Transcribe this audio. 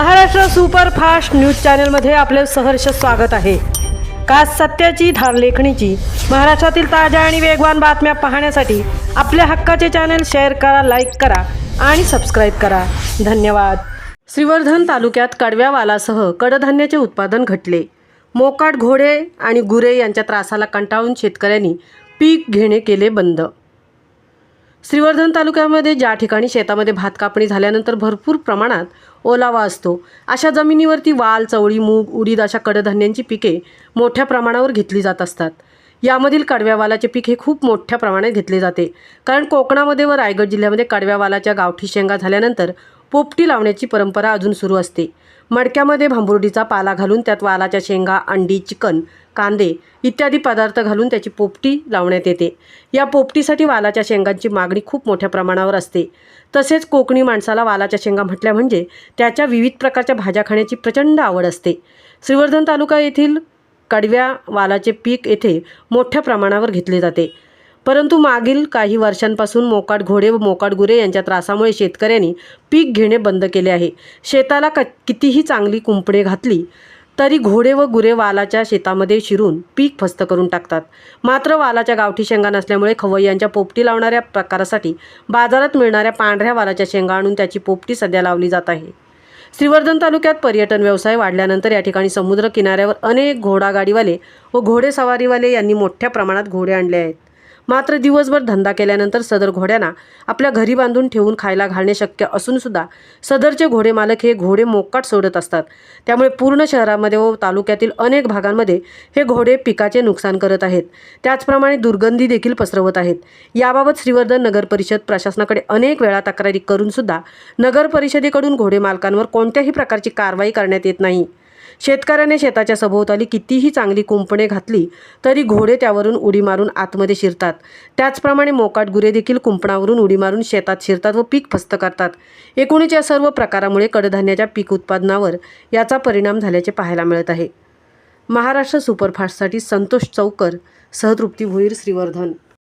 Maharashtra superfast news चॅनलमध्ये आपले सहर्ष स्वागत आहे। खास सत्याची धार लेखणीची महाराष्ट्रातील ताज्या आणि वेगवान बातम्या पाहण्यासाठी आपल्या हक्काचे चॅनल शेअर करा, लाईक करा आणि सबस्क्राईब करा। धन्यवाद। श्रीवर्धन तालुक्यात कडव्यावालासह कडधान्याचे उत्पादन घटले। मोकाट घोडे आणि गुरे यांच्या त्रासाला कंटाळून शेतकऱ्यांनी पीक घेणे केले बंद। श्रीवर्धन तालुक्यामध्ये ज्या ठिकाणी शेतामध्ये भात कापणी झाल्यानंतर भरपूर प्रमाणात ओलावा असतो, अशा जमिनीवरती वाल, चवळी, मूग, उडीद अशा कडधान्यांची पिके मोठ्या प्रमाणावर घेतली जात असतात। यामधील कडव्यावालाचे पीक हे खूप मोठ्या प्रमाणात घेतले जाते, कारण कोकणामध्ये व रायगड जिल्ह्यामध्ये कडव्यावालाच्या गावठी शेंगा झाल्यानंतर पोपटी लावण्याची परंपरा अजून सुरू असते। मडक्यामध्ये भांबुर्डीचा पाला घालून त्यात वालाच्या शेंगा, अंडी, चिकन, कांदे इत्यादी पदार्थ घालून त्याची पोपटी लावण्यात येते। या पोपटीसाठी वालाच्या शेंगांची मागणी खूप मोठ्या प्रमाणावर असते। तसेच कोकणी माणसाला वालाच्या शेंगा म्हटल्या म्हणजे त्याच्या विविध प्रकारच्या भाज्या खाण्याची प्रचंड आवड असते। श्रीवर्धन तालुका येथील कडव्या वालाचे पीक येथे मोठ्या प्रमाणावर घेतले जाते, परंतु मागील काही वर्षांपासून मोकाट घोडे व मोकाट गुरे यांच्या त्रासामुळे शेतकऱ्यांनी पीक घेणे बंद केले आहे। शेताला कितीही चांगली कुंपणे घातली तरी घोडे व गुरे वालाच्या शेतामध्ये शिरून पीक फस्त करून टाकतात। मात्र वालाच्या गावठी शेंगा नसल्यामुळे खवय्यांच्या पोपटी लावणाऱ्या प्रकारासाठी बाजारात मिळणाऱ्या पांढऱ्या वालाच्या शेंगा आणून त्याची पोपटी सध्या लावली जात आहे। श्रीवर्धन तालुक्यात पर्यटन व्यवसाय वाढल्यानंतर या ठिकाणी समुद्र किनाऱ्यावर अनेक घोडागाडीवाले व घोडेसवारीवाले यांनी मोठ्या प्रमाणात घोडे आणले आहेत। मात्र दिवसभर धंदा केल्यानंतर सदर घोड्यांना आपल्या घरी बांधून ठेवून खायला घालणे शक्य असून सुद्धा सदरचे घोडे मालक हे घोडे मोकाट सोडत असतात। त्यामुळे पूर्ण शहरामध्ये व तालुक्यातील अनेक भागांमध्ये हे घोडे पिकाचे नुकसान करत आहेत, त्याचप्रमाणे दुर्गंधी देखील पसरवत आहेत। याबाबत श्रीवर्धन नगर परिषद प्रशासनाकडे अनेक वेळा तक्रारी करून सुद्धा नगर परिषदेकडून घोडे मालकांवर कोणत्याही प्रकारची कारवाई करण्यात येत नाही। शेतकऱ्याने शेताच्या सभोवताली कितीही चांगली कुंपणे घातली तरी घोडे त्यावरून उडी मारून आतमध्ये शिरतात। त्याचप्रमाणे मोकाट गुरे देखील कुंपणावरून उडी मारून शेतात शिरतात व पीक फस्त करतात। एकूणच या सर्व प्रकारामुळे कडधान्याच्या पीक उत्पादनावर याचा परिणाम झाल्याचे पाहायला मिळत आहे। महाराष्ट्र सुपरफास्टसाठी संतोष चौकर, सहतृप्ती भोईर, श्रीवर्धन।